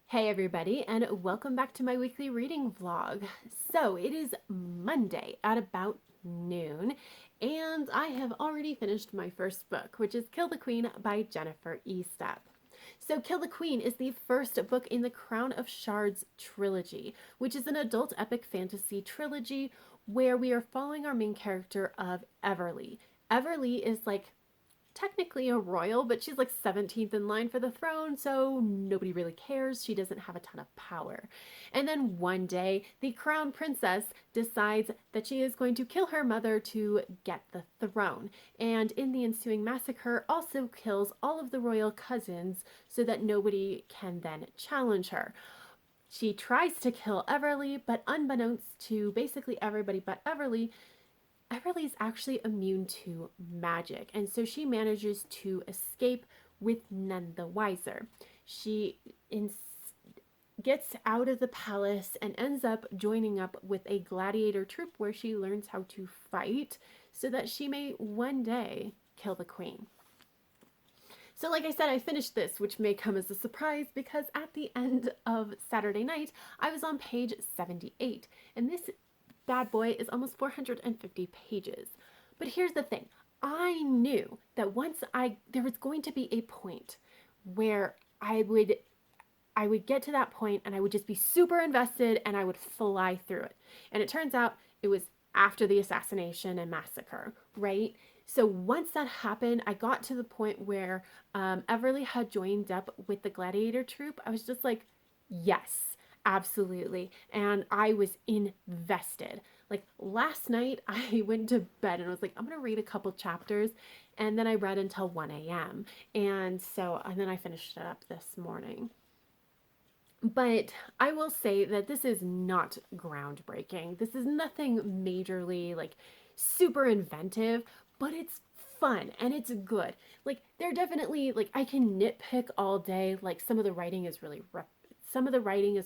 Hey everybody, and welcome back to my weekly reading vlog. So it is Monday at about noon, and I have already finished my first book, which is Kill the Queen by Jennifer Estep. So Kill the Queen is the first book in the Crown of Shards trilogy, which is an adult epic fantasy trilogy where we are following our main character of Everly. Everly is like technically a royal, but she's like 17th in line for the throne, so nobody really cares. She doesn't have a ton of power. And then one day, the crown princess decides that she is going to kill her mother to get the throne. And in the ensuing massacre, also kills all of the royal cousins so that nobody can then challenge her. She tries to kill Everly, but unbeknownst to basically everybody but Everly, Everly's actually immune to magic, and so she manages to escape with none the wiser. She gets out of the palace and ends up joining up with a gladiator troupe where she learns how to fight so that she may one day kill the queen. So like I said, I finished this, which may come as a surprise because at the end of Saturday night, I was on page 78, and this bad boy is almost 450 pages. But here's the thing. I knew that there was going to be a point where I would get to that point and I would just be super invested and I would fly through it. And it turns out it was after the assassination and massacre, right? So once that happened, I got to the point where Everly had joined up with the gladiator troupe. I was just like, yes, absolutely. And I was invested. Like last night, I went to bed and I was like, I'm going to read a couple chapters. And then I read until 1 a.m. And then I finished it up this morning. But I will say that this is not groundbreaking. This is nothing majorly like super inventive, but it's fun and it's good. Like they're definitely like I can nitpick all day. Like some of the writing is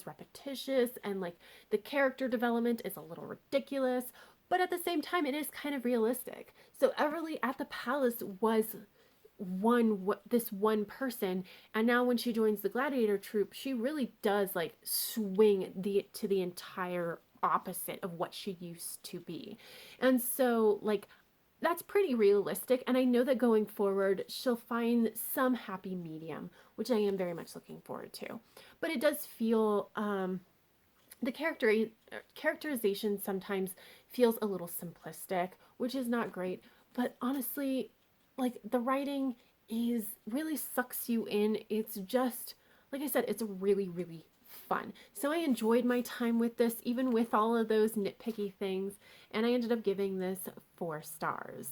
repetitious and like the character development is a little ridiculous, but at the same time it is kind of realistic. So Everly at the palace was this one person, and now when she joins the gladiator troupe, she really does like swing to the entire opposite of what she used to be. And so like that's pretty realistic, and I know that going forward she'll find some happy medium, which I am very much looking forward to. But it does feel the characterization sometimes feels a little simplistic, which is not great. But honestly, like the writing is really sucks you in. It's just, like I said, it's really, really fun. So I enjoyed my time with this, even with all of those nitpicky things, and I ended up giving this 4 stars.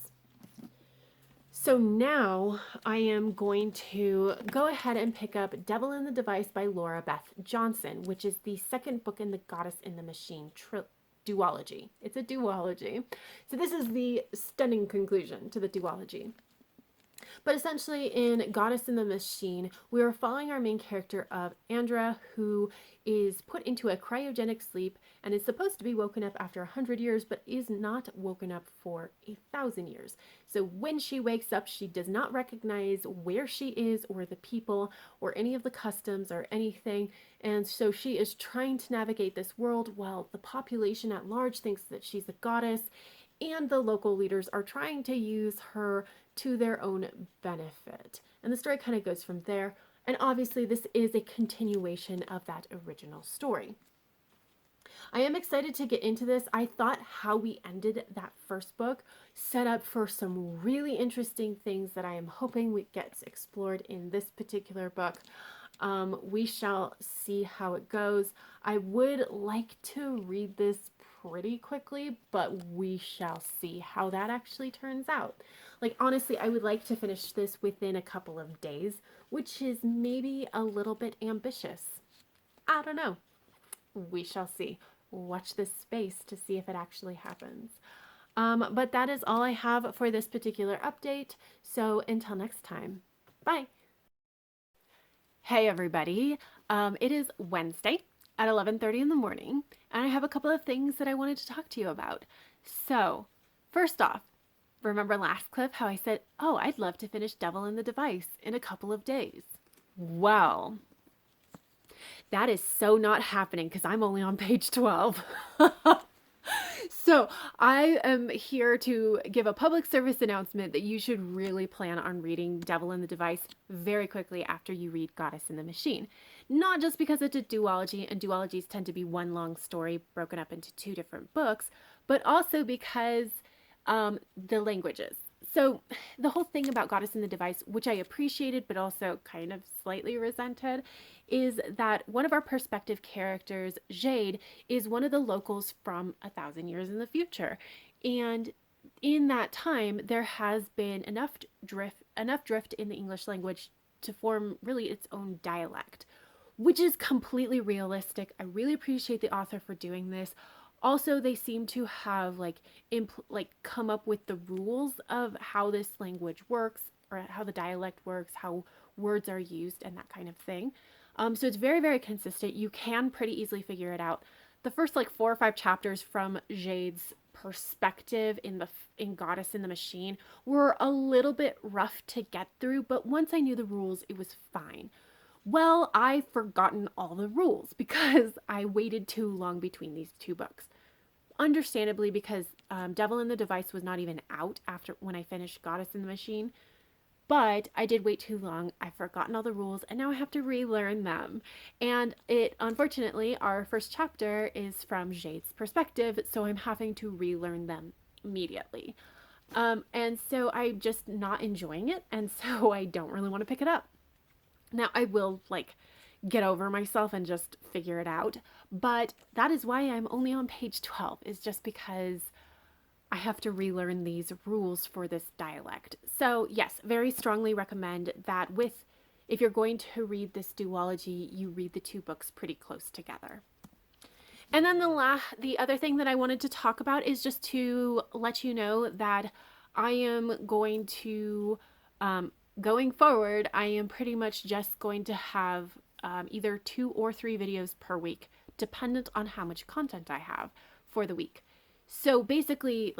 So now I am going to go ahead and pick up Devil in the Device by Laura Beth Johnson, which is the second book in the Goddess in the Machine duology. It's a duology. So this is the stunning conclusion to the duology. But essentially in Goddess in the Machine, we are following our main character of Andra, who is put into a cryogenic sleep and is supposed to be woken up after 100 years, but is not woken up for 1,000 years. So when she wakes up, she does not recognize where she is or the people or any of the customs or anything. And so she is trying to navigate this world while the population at large thinks that she's a goddess, and the local leaders are trying to use her to their own benefit. And the story kind of goes from there. And obviously this is a continuation of that original story. I am excited to get into this. I thought how we ended that first book set up for some really interesting things that I am hoping we get explored in this particular book. We shall see how it goes. I would like to read this pretty quickly, but we shall see how that actually turns out. Like, honestly, I would like to finish this within a couple of days, which is maybe a little bit ambitious. I don't know. We shall see. Watch this space to see if it actually happens. But that is all I have for this particular update. So until next time, bye. Hey everybody, it is Wednesday at 11:30 in the morning, and I have a couple of things that I wanted to talk to you about. So, first off, remember last clip how I said, oh, I'd love to finish Devil in the Device in a couple of days? Well, That is so not happening because I'm only on page 12. So I am here to give a public service announcement that you should really plan on reading Devil in the Device very quickly after you read Goddess in the Machine. Not just because it's a duology, and duologies tend to be one long story broken up into two different books, but also because the languages. So the whole thing about Goddess in the Device, which I appreciated but also kind of slightly resented, is that one of our perspective characters, Jade, is one of the locals from 1,000 years in the future. And in that time, there has been enough drift in the English language to form really its own dialect, which is completely realistic. I really appreciate the author for doing this. Also, they seem to have come up with the rules of how this language works, or how the dialect works, how words are used, and that kind of thing. So it's very, very consistent. You can pretty easily figure it out. The first 4 or 5 chapters from Jade's perspective in Goddess in the Machine were a little bit rough to get through, but once I knew the rules, it was fine. Well, I've forgotten all the rules because I waited too long between these two books. Understandably, because Devil in the Device was not even out after when I finished Goddess in the Machine. But I did wait too long. I've forgotten all the rules and now I have to relearn them. And unfortunately, our first chapter is from Jade's perspective, so I'm having to relearn them immediately. And so I'm just not enjoying it, and so I don't really want to pick it up. Now, I will get over myself and just figure it out, but that is why I'm only on page 12, is just because I have to relearn these rules for this dialect. So yes, very strongly recommend that if you're going to read this duology, you read the two books pretty close together. And then the other thing that I wanted to talk about is just to let you know that I am going to, going forward, I am pretty much just going to have either 2 or 3 videos per week, dependent on how much content I have for the week. So basically,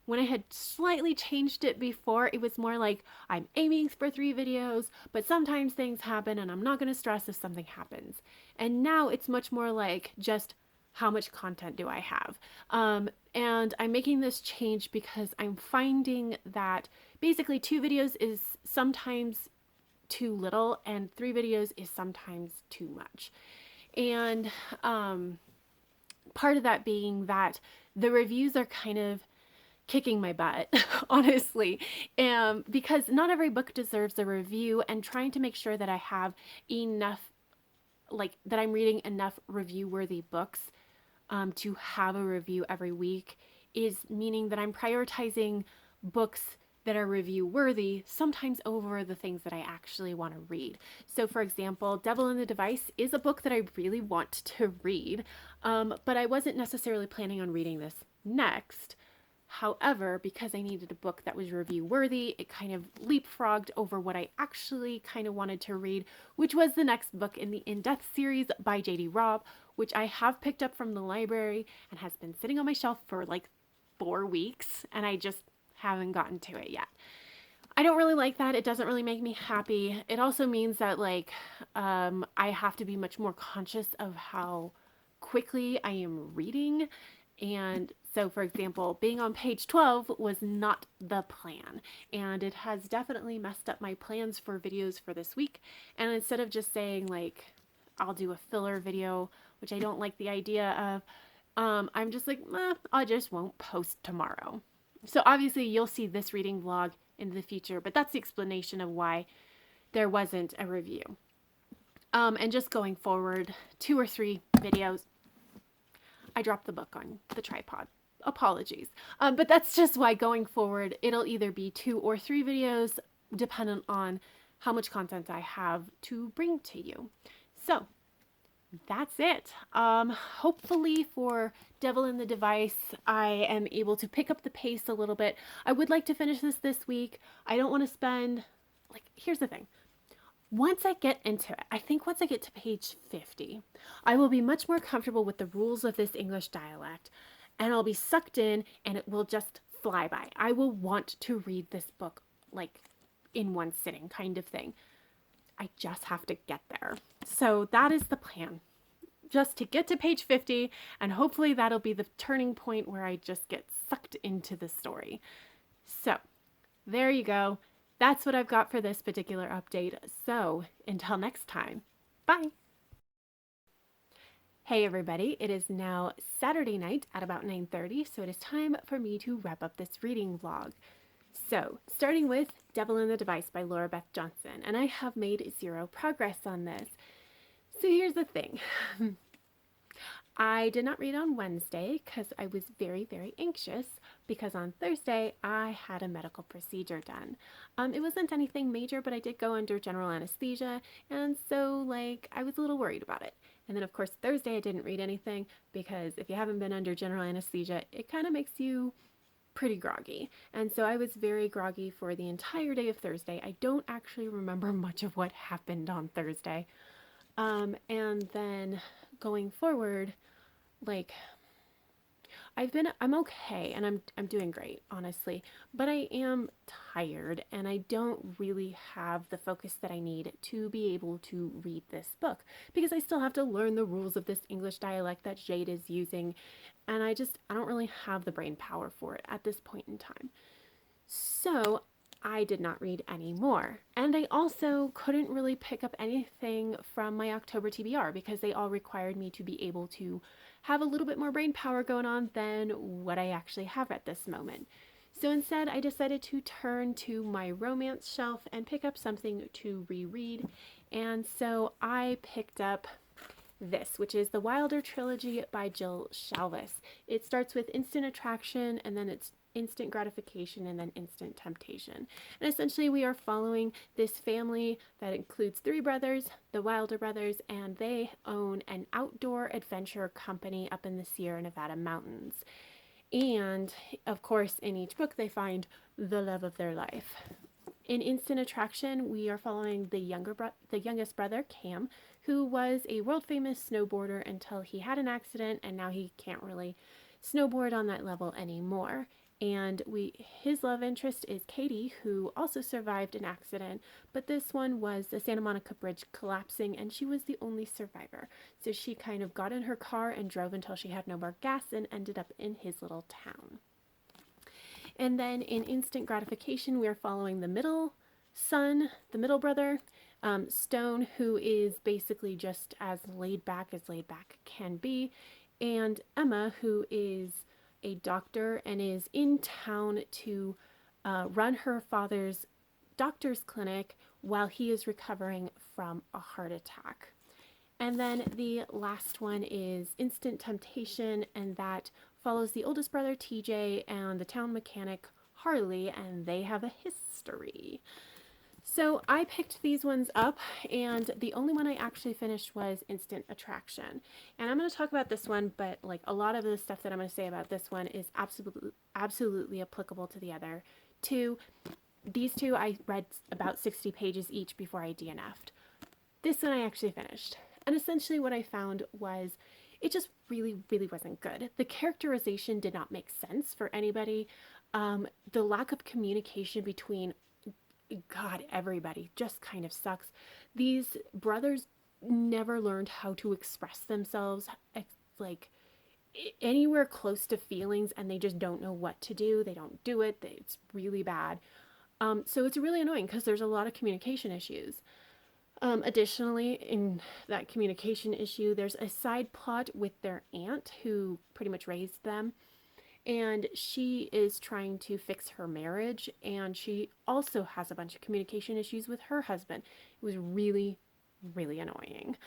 when I had slightly changed it before, it was more like I'm aiming for 3 videos, but sometimes things happen and I'm not going to stress if something happens. And now it's much more like just how much content do I have? And I'm making this change because I'm finding that basically 2 videos is sometimes too little and 3 videos is sometimes too much. And part of that being that the reviews are kind of kicking my butt, honestly, because not every book deserves a review, and trying to make sure that I have enough, that I'm reading enough review-worthy books to have a review every week is meaning that I'm prioritizing books that are review worthy sometimes over the things that I actually want to read. So for example, Devil in the Device is a book that I really want to read, but I wasn't necessarily planning on reading this next. However, because I needed a book that was review worthy, it kind of leapfrogged over what I actually kind of wanted to read, which was the next book in the In Death series by J.D. Robb, which I have picked up from the library and has been sitting on my shelf for 4 weeks, and I just haven't gotten to it yet. I don't really like that. It doesn't really make me happy. It also means that I have to be much more conscious of how quickly I am reading. And so, for example, being on page 12 was not the plan, and it has definitely messed up my plans for videos for this week. And instead of just saying I'll do a filler video, which I don't like the idea of, I'm just I just won't post tomorrow. So obviously you'll see this reading vlog in the future, but that's the explanation of why there wasn't a review. And just going forward, 2 or 3 videos. I dropped the book on the tripod. Apologies. But that's just why going forward, it'll either be 2 or 3 videos, dependent on how much content I have to bring to you. So that's it. Hopefully for Devil in the Device, I am able to pick up the pace a little bit. I would like to finish this week. I don't want to spend, here's the thing. Once I get into it, I think once I get to page 50, I will be much more comfortable with the rules of this English dialect, and I'll be sucked in, and it will just fly by. I will want to read this book in one sitting kind of thing. I just have to get there. So that is the plan. Just to get to page 50, and hopefully that'll be the turning point where I just get sucked into the story. So, there you go. That's what I've got for this particular update. So, until next time, bye. Hey everybody, it is now Saturday night at about 9:30, so it is time for me to wrap up this reading vlog. So, starting with Devil in the Device by Laura Beth Johnson, and I have made zero progress on this. So here's the thing. I did not read on Wednesday because I was very, very anxious because on Thursday I had a medical procedure done. It wasn't anything major, but I did go under general anesthesia, and so I was a little worried about it. And then of course Thursday I didn't read anything because if you haven't been under general anesthesia, it kind of makes you pretty groggy. And so I was very groggy for the entire day of Thursday. I don't actually remember much of what happened on Thursday. And then going forward, I'm okay and I'm doing great, honestly, but I am tired and I don't really have the focus that I need to be able to read this book because I still have to learn the rules of this English dialect that Jade is using, and I don't really have the brain power for it at this point in time. So I did not read any more. And I also couldn't really pick up anything from my October TBR because they all required me to be able to have a little bit more brain power going on than what I actually have at this moment. So instead, I decided to turn to my romance shelf and pick up something to reread. And so I picked up this, which is the Wilder Trilogy by Jill Shalvis. It starts with instant attraction, and then it's instant gratification, and then instant temptation. And essentially we are following this family that includes 3 brothers, the Wilder brothers, and they own an outdoor adventure company up in the Sierra Nevada mountains. And of course, in each book they find the love of their life. In Instant Attraction, we are following the youngest brother, Cam, who was a world-famous snowboarder until he had an accident, and now he can't really snowboard on that level anymore. And his love interest is Katie, who also survived an accident, but this one was the Santa Monica Bridge collapsing, and she was the only survivor. So she kind of got in her car and drove until she had no more gas and ended up in his little town. And then in Instant Gratification, we are following the middle son, the middle brother, Stone, who is basically just as laid back can be, and Emma, who is a doctor and is in town to run her father's doctor's clinic while he is recovering from a heart attack. And then the last one is Instant Temptation, and that follows the oldest brother TJ and the town mechanic Harley, and they have a history. So I picked these ones up, and the only one I actually finished was Instant Attraction. And I'm going to talk about this one, but a lot of the stuff that I'm going to say about this one is absolutely applicable to the other two. These two I read about 60 pages each before I DNF'd. This one I actually finished. And essentially what I found was it just really, really wasn't good. The characterization did not make sense for anybody. The lack of communication between everybody just kind of sucks. These brothers never learned how to express themselves anywhere close to feelings, and they just don't know what to do. They don't do it. It's really bad. So it's really annoying because there's a lot of communication issues. Additionally, in that communication issue, there's a side plot with their aunt who pretty much raised them, and she is trying to fix her marriage, and she also has a bunch of communication issues with her husband. It was really, really annoying.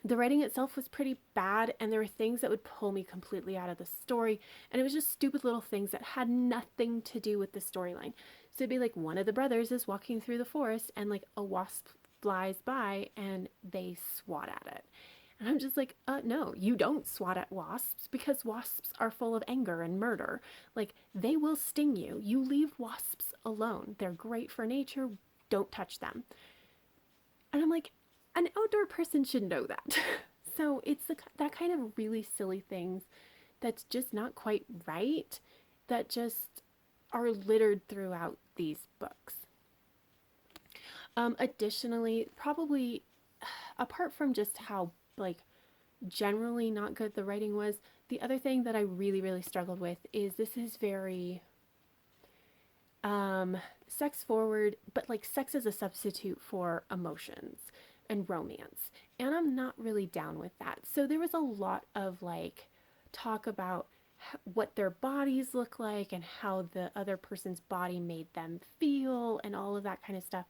The writing itself was pretty bad, and there were things that would pull me completely out of the story, and it was just stupid little things that had nothing to do with the storyline. So it'd be one of the brothers is walking through the forest, and a wasp flies by, and they swat at it. And I'm just no, you don't swat at wasps, because wasps are full of anger and murder. They will sting you. You leave wasps alone. They're great for nature. Don't touch them. And I'm an outdoor person should know that. So it's that kind of really silly things that's just not quite right, that just are littered throughout these books. Additionally, probably apart from just how like generally not good the writing was, the other thing that I really, really struggled with is this is very um, sex forward, but like sex is a substitute for emotions and romance. And I'm not really down with that. So there was a lot of like talk about what their bodies look like and how the other person's body made them feel and all of that kind of stuff.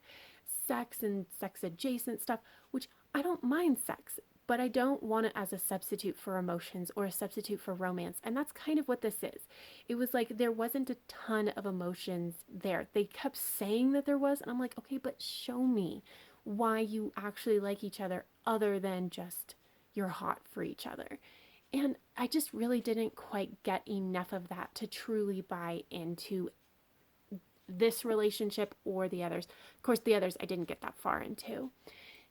Sex and sex adjacent stuff, which I don't mind sex, but I don't want it as a substitute for emotions or a substitute for romance. And that's kind of what this is. It was like there wasn't a ton of emotions there. They kept saying that there was, and I'm like, okay, but show me why you actually like each other than just you're hot for each other. And I just really didn't quite get enough of that to truly buy into this relationship or the others. Of course, the others I didn't get that far into.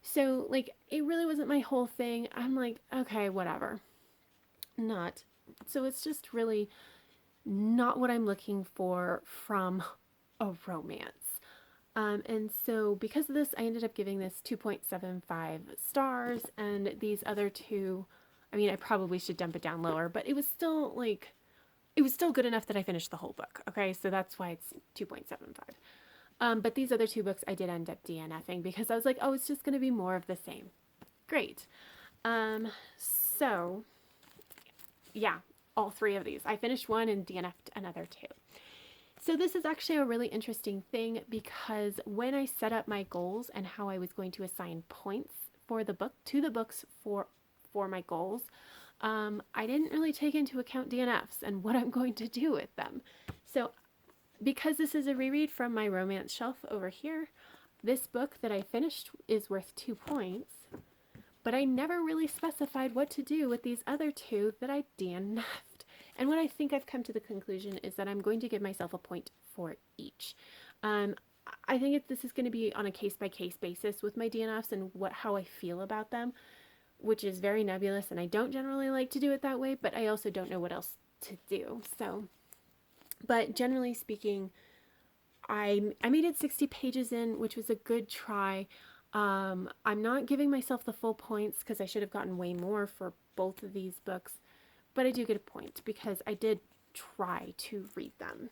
So, like, it really wasn't my whole thing. I'm like, okay, whatever. Not. So, it's just really not what I'm looking for from a romance. And so, because of this, I ended up giving this 2.75 stars, and these other two, I mean, I probably should dump it down lower, but it was still like, it was still good enough that I finished the whole book. Okay, so that's why it's 2.75. But these other two books I did end up DNFing because I was like, oh, it's just going to be more of the same. Great. Um, so, yeah, all three of these. I finished one and DNF'd another two. So this is actually a really interesting thing because when I set up my goals and how I was going to assign points for the book to the books for my goals, I didn't really take into account DNFs and what I'm going to do with them. So because this is a reread from my romance shelf over here, this book that I finished is worth 2 points, but I never really specified what to do with these other two that I DNF'd. And what I think I've come to the conclusion is that I'm going to give myself a point for each. Um, I think this is going to be on a case-by-case basis with my DNFs and how I feel about them, which is very nebulous, and I don't generally like to do it that way, but I also don't know what else to do. So, but generally speaking, I made it 60 pages in, which was a good try. I'm not giving myself the full points because I should have gotten way more for both of these books, but I do get a point because I did try to read them.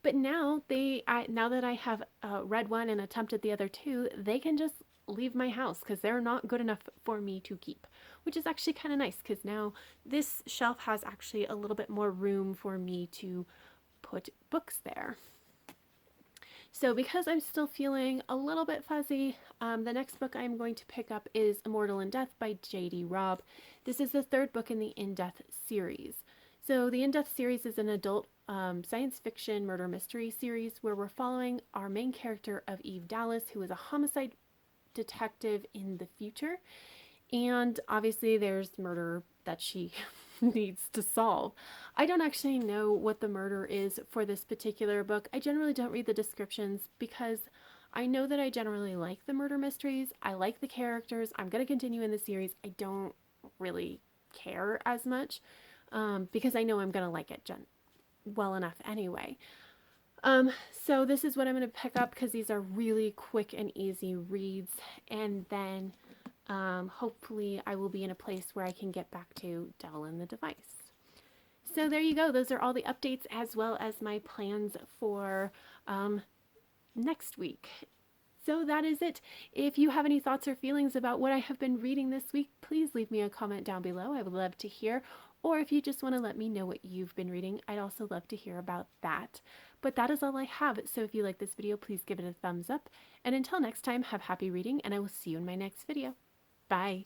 But now now that I have read one and attempted the other two, they can just leave my house because they're not good enough for me to keep, which is actually kind of nice because now this shelf has actually a little bit more room for me to put books there. So because I'm still feeling a little bit fuzzy, the next book I'm going to pick up is Immortal and Death by J.D. Robb. This is the third book in the In Death series. So the In Death series is an adult science fiction murder mystery series where we're following our main character of Eve Dallas, who is a homicide detective in the future. And obviously there's murder that she needs to solve. I don't actually know what the murder is for this particular book. I generally don't read the descriptions because I know that I generally like the murder mysteries. I like the characters. I'm going to continue in the series. I don't really care as much because I know I'm going to like it well enough anyway. So this is what I'm going to pick up because these are really quick and easy reads. And then hopefully I will be in a place where I can get back to Devil in the Device. So there you go. Those are all the updates as well as my plans for next week. So that is it. If you have any thoughts or feelings about what I have been reading this week, please leave me a comment down below. I would love to hear. Or if you just want to let me know what you've been reading, I'd also love to hear about that. But that is all I have. So if you like this video, please give it a thumbs up. And until next time, have happy reading, and I will see you in my next video. Bye.